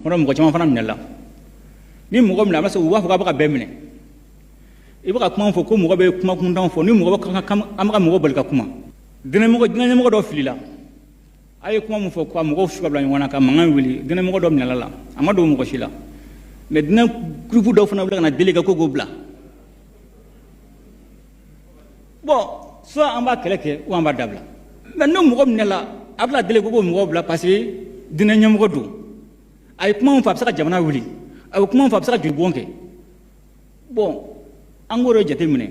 kɔnɔ mɔgɔ caman fana minɛ la ni mɔgɔ minɛ a b'a sɔrɔ u b'a fɔ k'a bɛ ka bɛɛ minɛ i bɛ ka kuma fɔ ko mɔgɔ bɛ kuma kuntan fɔ ni mɔgɔ an bɛ ka mɔgɔ bali ka kuma dinɛmɔgɔ dɔ filila a ye kuma min fɔ ko mɔgɔw su ka bila ɲɔgɔn na ka mankan wuli dinɛmɔgɔ dɔ minɛla la a ma don mɔgɔ si la mais dinɛ groupe dɔw fana wuli ka na deli kɛ ko k'o bila bon soit an b'a kɛlɛ kɛ ou an b'a dabila mais ni mɔgɔ minɛla a bɛ deli ko k'o mɔgɔ bila parce que dinɛ ɲɛmɔgɔ don a ye kuma min fɔ a bɛ se ka jamana wuli a ye kuma min fɔ a bɛ se ka jolibɔn kɛ bon an k'o de jateminɛ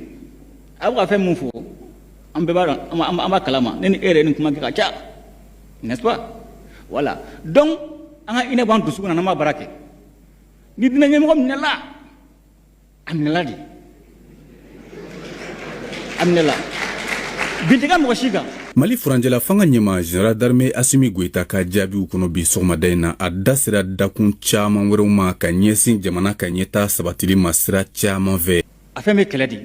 a bɛ ka fɛn min fɔ an bɛɛ b'a dɔn an b'a kalama ne ni e yɛrɛ ni kuma kɛ ka ca n'est-ce pas voilà donc an ka hinɛ b'an dusukun na n'an b'a baara kɛ ni dinɛ ɲɛmɔgɔ minɛla a minɛla de a minɛla bin tɛ kɛ mɔgɔ si kan. Mali furanjɛla fanga ɲɛma Général d'armée Assimi Goïta ka jaabiw kɔnɔ bi sɔgɔmada in na a da sera dakun caman wɛrɛw ma ka ɲɛsin jamana ka ɲɛta sabatili ma sira caman fɛ. A fɛn bɛ kɛlɛ de.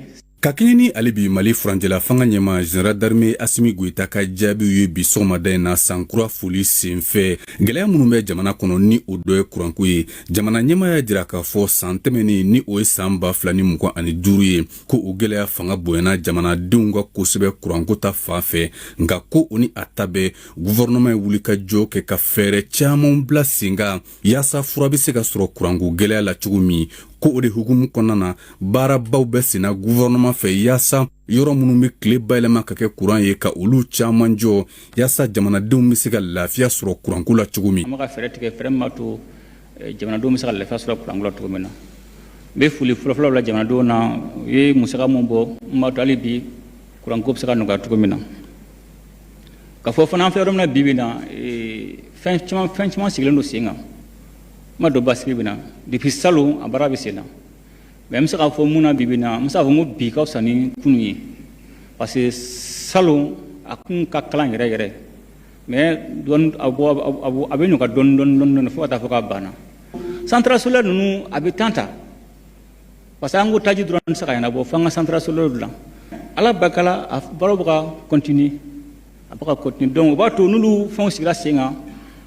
Ka kɛɲɛ ni ale bi Mali furanjɛla fanga ɲɛma Général d'armée Assimi Goïta ka jaabiw ye bi sɔgɔmada in na sankura foli senfɛ gɛlɛya minnu bɛ jamana kɔnɔ ni o dɔ ye kuranko ye jamana ɲɛma y'a jira k'a fɔ san tɛmɛnen ni o ye san 2025 ye ko o gɛlɛya fanga bonyana jamanadenw ka kosɛbɛ kuranko ta fan fɛ nka ko o ni a ta bɛɛ gouvernement ye wuli ka jɔ kɛ ka fɛɛrɛ caman bila sen kan yaasa fura bɛ se ka sɔrɔ kuranko gɛlɛya la cogo min ko o de hukumu kɔnɔna na baarabaw bɛ senna gouvernement fɛ yaasa yɔrɔ minnu bɛ tile bayɛlɛma ka kɛ kuran ye ka olu caman jɔ yaasa jamanadenw bɛ se ka lafiya sɔrɔ kuranko la cogo min. An bɛ ka fɛɛrɛ tigɛ fɛɛrɛ min b'a to jamanadenw bɛ se ka lafiya sɔrɔ kuranko la cogo min na n bɛ foli fɔlɔfɔlɔ bila jamanadenw na u ye musaka min bɔ n b'a to hali bi kuranko bɛ se ka nɔgɔya cogo min na ka fɔ fana an filɛ yɔrɔ min na bi bi in na fɛn caman sigilen don sen kan ma dɔ basigi bi na depuis salon a baara bɛ sen na mais n bɛ se k'a fɔ mun na bi bi in na n bɛ se k'a fɔ ko bi ka fisa ni kunun ye parce que salon a kun ka kalan yɛrɛ yɛrɛ mais a bɛ ɲɔ ka dɔɔni fo ka taa fɔ k'a banna centrale solaire ninnu a bɛ temps ta parce que an ko taji dɔrɔn tɛ se ka ɲɛnabɔ fo an ka centrale solaire dilan ala barika a baaraw bɛ ka continuer a bɛ ka continuer donc o b'a to n'olu fɛnw sigira sen kan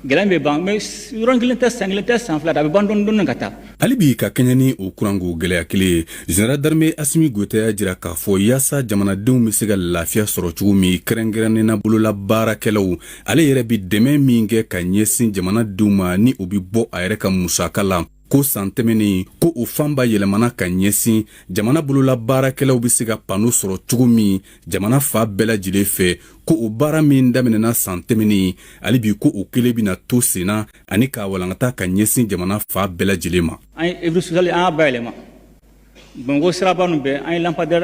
gɛlɛya bɛ ban mais yɔrɔnin kelen tɛ san kelen tɛ san fila a bɛ ban dɔɔni ka taa. hali bi ka kɛɲɛ ni o kuranko gɛlɛya kelen ye Général d'armée Assimi Goïta y'a jira k'a fɔ yaasa jamanadenw bɛ se ka lafiya sɔrɔ cogo min kɛrɛnkɛrɛnnena bolola baarakɛlaw ale yɛrɛ bɛ dɛmɛ min kɛ ka ɲɛsin jamanadenw ma ni o bɛ bɔ a yɛrɛ ka musaka la ko san tɛmɛnen ko o fanba yɛlɛmana ka ɲɛsin jamana bolola baarakɛlaw bɛ se ka pano sɔrɔ cogo min jamana fa bɛɛ lajɛlen fɛ ko o baara min daminɛna san tɛmɛnen hali bi ko o kelen bɛna to senna ani k'a walankata ka ɲɛsin jamana fa bɛɛ lajɛlen ma. An ye œuvre sociale an y'a bayɛlɛma Bamakɔ siraba ninnu bɛɛ an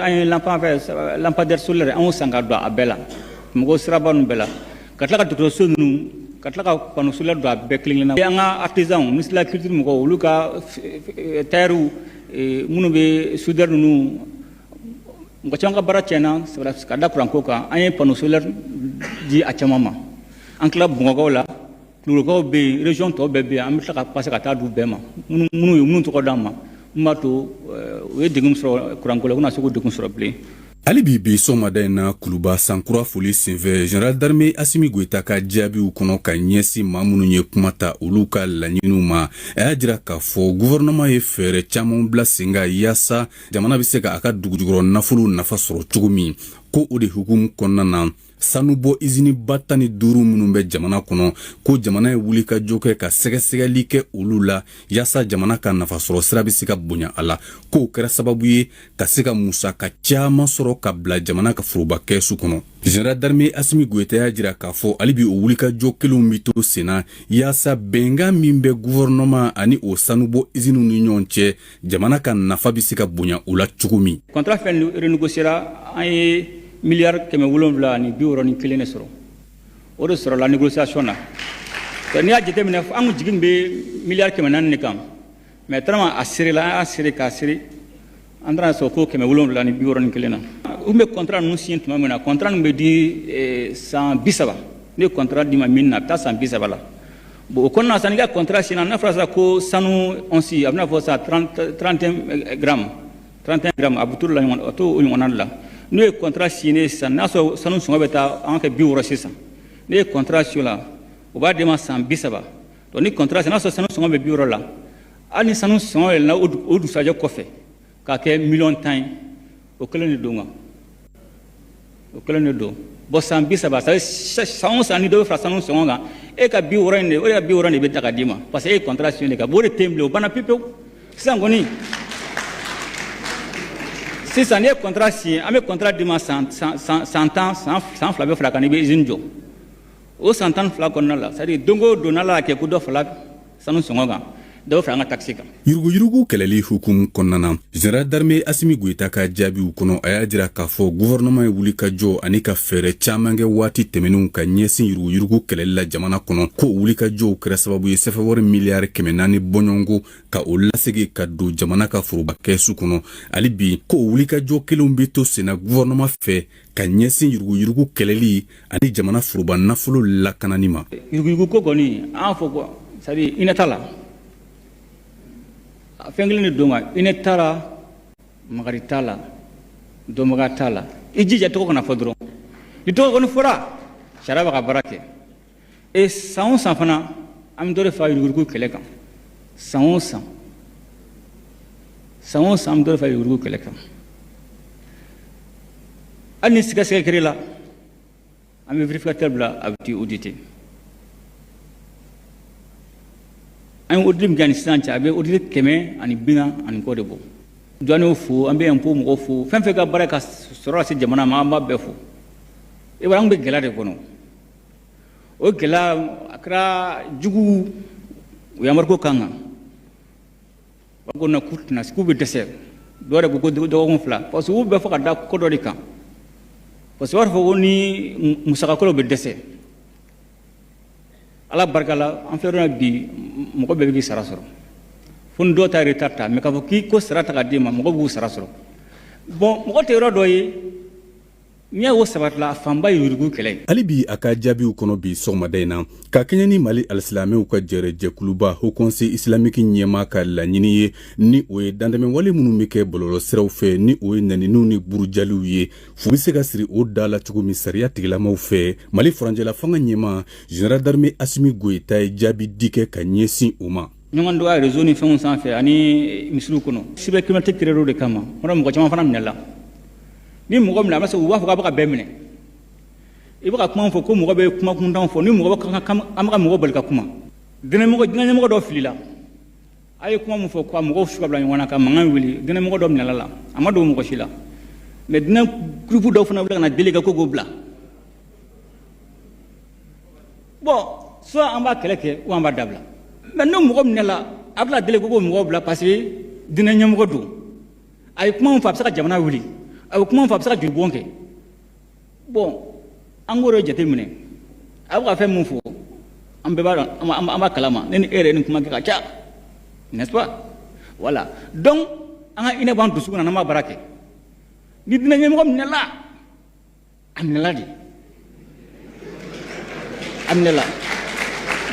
ye lampadaire solaire an y'o san ka don a bɛɛ la Bamakɔ siraba ninnu bɛɛ la ka tila ka dɔgɔtɔrɔso ninnu ka tila ka panneau solaire don a bɛɛ kelen-kelenna an ka artisan ministre de la culture mɔgɔw olu ka tailleur minnu bɛ soudeur ninnu mɔgɔ caman ka baara tiɲɛna ka da kuranko kan an ye panneau solaire di a caman ma an tila Bamakɔkaw la Kulukɔrɔkaw bɛ yen région tɔw bɛɛ bɛ yen an bɛ tila ka passer ka taa d'u bɛɛ ma minnu tɔgɔ d'an ma mun b'a to u ye degun sɔrɔ kuranko la u kana se k'o degun sɔrɔ bilen. hali bi sɔgɔmada in na kuluba sankura foli senfɛ Général d'armée Assimi Goïta ka jaabiw kɔnɔ ka ɲɛsin maa minnu ye kuma ta olu ka laɲiniw ma a y'a jira k'a fɔ gouvernement ye fɛɛrɛ caman bila sen kan yaasa jamana bɛ se ka a ka dugujukɔrɔ nafolo nafa sɔrɔ cogo min ko o de hukumu kɔnɔna na sanubɔ izini ba 15 minnu bɛ jamana kɔnɔ ko jamana ye wuli ka jɔ kɛ ka sɛgɛsɛgɛli kɛ olu la yaasa jamana ka nafasɔrɔ sira bɛ se ka bonya a la ko o kɛra sababu ye ka se ka musaka caman sɔrɔ ka bila jamana ka foroba kɛsu kɔnɔ. Général d'armée Assimi Goïta y'a jira k'a fɔ hali bi o wuli ka jɔ kelenw bɛ to senna yaasa bɛnkan min bɛ gouvernement ani o sanubɔ iziniw ni ɲɔgɔn cɛ jamana ka nafa bɛ se ka bonya o la cogo min. Contrat fɛn renégociera an ye miliyari 761 de sɔrɔ o de sɔrɔ la négociation na n'i y'a jateminɛ an kun jigin bɛ miliyari 400 de kan mais tellement a serela an y'a seri k'a seri an taara sɔrɔ ko 761 na u bɛ contrat ninnu signé tuma min na contrat ninnu bɛ di san 30 ne ye contrat di ma min na a bɛ taa san 30 la bon o kɔnɔna na sisan n'i ka contrat signé n'a fɔra sisan ko sanu onsi a bɛna fɔ sisan 31 grammes a bɛ t'o la ɲɔgɔn a t'o ɲɔgɔnna de la n'o ye contrat signé sisan n'a sɔrɔ sanu sɔngɔ bɛ taa an ka 60 sisan ne ye contrat signé la o b'a d'e ma san 30 donc ni contrat n'a sɔrɔ sanu sɔngɔ bɛ 10 la hali ni sanu sɔngɔ yɛlɛnna o dugusajɛ kɔfɛ k'a kɛ 1,10 ye o kelen de don o kelen de don bon san 30 san o san ni dɔ bɛ fara sanu sɔngɔ kan e ka 60 in de o de ka 60 de bɛ ta ka d'i ma parce que e ye contrat signé de ka bon o de tɛ yen bilen o banna pewu sisan kɔni sisan n'i ye contrat signé an bɛ contrat d'i ma san 2 bɛ fara kan i bɛ usine jɔ o san 12 kɔnɔna la c'est à dire don o don n'Ala y'a kɛ ko dɔ fara sanu sɔngɔ kan dɔw fara an ka taxi kan. Yuruguyurugu kɛlɛli hukumu kɔnɔna na général d'armée Assimi Goïta ka jaabiw kɔnɔ a y'a jira k'a fɔ gouvernement ye wuli ka jɔ ani ka fɛɛrɛ caman kɛ waati tɛmɛnenw ka ɲɛsin yuruguyurugu kɛlɛli la jamana kɔnɔ ko wuli ka jɔw kɛra sababu ye sɛfɛwari miliyari 400 bɔɲɔgɔnko ka o lasegin ka don jamana ka foroba kɛsu kɔnɔ hali bi ko wuli ka jɔ kelenw bɛ to senna gouvernement fɛ ka ɲɛsin yuruguyurugu kɛlɛli ani jamana foroba nafolo lakanani ma. Yuruguyurugu ko kɔni an y'a fɔ c'est à dire hinɛ t'a la. fɛn kelen de don ma i ne taara magari t'a la dɔnbaga t'a la i jija tɔgɔ kana fɔ dɔrɔn ni tɔgɔ kɔni fɔra sariya b'a ka baara kɛ et san o san fana an bɛ dɔ de fara yuruguyurugu kɛlɛ kan san o san an bɛ dɔ de fara yuruguyurugu kɛlɛ kan hali ni sigasɛgɛ kɛra la an bɛ vérificateur bila a bɛ t'i auditer an ye audit min kɛ ni sisan cɛ a bɛ audit 140 kɔ de bɔ douaniers fo an bɛ impôt mɔgɔw fo fɛn fɛn ka baara ka sɔrɔ lase jamana ma an b'a bɛɛ fo i b'a an bɛ gɛlɛya de kɔnɔ o gɛlɛya a kɛra jugu o yamari ko kan kan ba ko na k'u bɛ dɛsɛ dɔw yɛrɛ ko dɔgɔkun 2 parce que u bɛɛ fɔ ka da ko dɔ de kan parce que u b'a fɔ ko ni musakakɔrɔw bɛ dɛsɛ ala barika la an filɛ yɔrɔ bi mɔgɔ bɛɛ b'i sara sɔrɔ fo ni dɔw ta retard ta mais k'a fɔ k'i ko sara ta ka d'i ma mɔgɔ b'u sara sɔrɔ bon mɔgɔ tɛ yɔrɔ dɔ ye n'i y'a o sabatila a fanba ye yuruguyurugu kɛlɛ ye. hali bi a ka jaabiw kɔnɔ bi sɔgɔmada in na ka kɛɲɛ ni mali alisilamɛw ka jɛkuluba haut conseil islamique ɲɛma ka laɲini ye ni o ye dandɛmɛwale minnu bɛ kɛ bɔlɔlɔsiraw fɛ ni o ye naniniw ni burujaliw ye fu bɛ se ka siri o da la cogo min sariya tigilamaw fɛ mali furancɛla fanga ɲɛma général d'armée Assimi Goïta ye jaabi di kɛ ka ɲɛsin o ma. ɲɔgɔn dɔgɔya réseau ni fɛnw sanfɛ ani misiriw kɔnɔ cybercriminalité kɛra o de kama o de mɔgɔ caman fana minɛla ni mɔgɔ minɛ a bɛ se u b'a fɔ k'a bɛ ka bɛɛ minɛ i bɛ ka kuma fɔ ko mɔgɔ bɛ kuma kuntan fɔ ni mɔgɔ bɛ an bɛ ka mɔgɔ bali ka kuma dinɛmɔgɔ dɔ filila a ye kuma min fɔ ko a mɔgɔw su ka bila ɲɔgɔn na ka mankan wuli dinɛmɔgɔ dɔ minɛla la a ma dogo mɔgɔ si la mais dinɛ groupe dɔw fana wuli ka na deli kɛ ko k'o bila bon soit an b'a kɛlɛ kɛ ou an b'a dabila mais n'o mɔgɔ minɛla a bɛna deli ko k'o mɔgɔ bila parce que dinɛ ɲɛmɔgɔ don a ye kuma min fɔ a bɛ se ka jamana wuli a bɛ kuma fɔ a bɛ se ka joli bɔn kɛ bon an k'o de jateminɛ a bɛ ka fɛn min fɔ an bɛɛ b'a dɔn an b'a kalama ne ni e yɛrɛ ni kuma kɛ ka ca n'est-ce pas voilà donc an ka hinɛ b'an dusukun na n'an b'a baara kɛ ni dinɛ ɲɛmɔgɔ minɛla a minɛla de a minɛla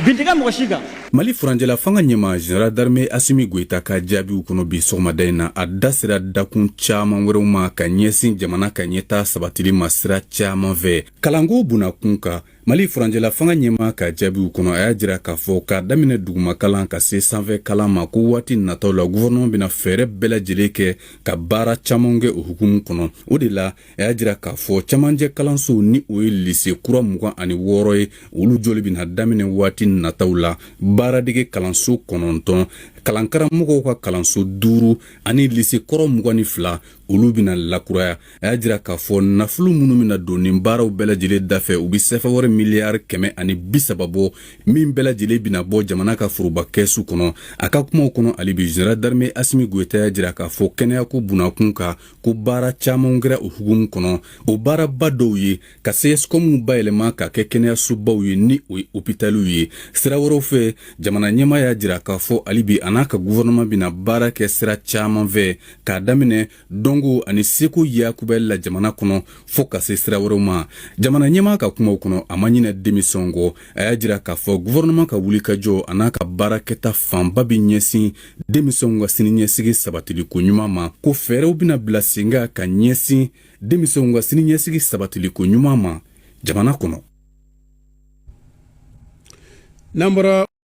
bin tɛ kɛ mɔgɔ si kan. mali furancɛla fanga ɲɛma général d'armée Assimi Goïta ka jaabiw kɔnɔ bi sɔgɔmada in na a da sera dakun caman wɛrɛw ma ka ɲɛsin jamana ka ɲɛta sabatili ma sira caman fɛ kalanko bunakun kan mali furancɛla fanga ɲɛma ka jaabiw kɔnɔ a y'a jira k'a fɔ k'a daminɛ duguma kalan ka se sanfɛ kalan ma ko waati nataw la gouvernement bɛna fɛɛrɛ bɛɛ lajɛlen kɛ ka baara caman kɛ o hukumu kɔnɔ o de la a y'a jira k'a fɔ camancɛ kalansow ni o ye lycée kura 26 ye olu joli bɛna daminɛ waati nataw la baaradege kalanso 9 kalankaramɔgɔw ka kalanso 5 ani lycée kɔrɔ 22 olu bɛna lakuraya a y'a jira k'a fɔ nafolo minnu bɛna don nin baaraw bɛɛ lajɛlen dafɛ u bɛ sɛfɛwari miliyari 130 bɔ min bɛɛ lajɛlen bɛna bɔ jamana ka foroba kɛsu kɔnɔ a ka kumaw kɔnɔ hali bi général d'armée Assimi Goïta y'a jira k'a fɔ kɛnɛyako bunakun kan ko baara caman kɛra o hukumu kɔnɔ o baaraba dɔw ye ka CSCOM bayɛlɛma ka kɛ kɛnɛyasobaw ye ni o ye hôpitaliw ye sira wɛrɛw fɛ jamana ɲɛma y'a jira k'a fɔ hali bi a n'a ka gouvernement bɛna baara kɛ sira caman fɛ k'a daminɛ dɔnko ani seko yakubɛ la jamana kɔnɔ fo ka se sira wɛrɛw ma jamana ɲɛma ka kumaw kɔnɔ a ma ɲinɛ démission kɔ a y'a jira k'a fɔ gouvernement ka wuli ka jɔ a n'a ka baarakɛta fanba bɛ ɲɛsin denmisɛnw ka siniɲɛsigi sabatiliko ɲuman ma ko fɛɛrɛw bɛna bila sen kan ka ɲɛsin denmisɛnw ka siniɲɛsigi sabatiliko ɲuman ma jamana kɔnɔ.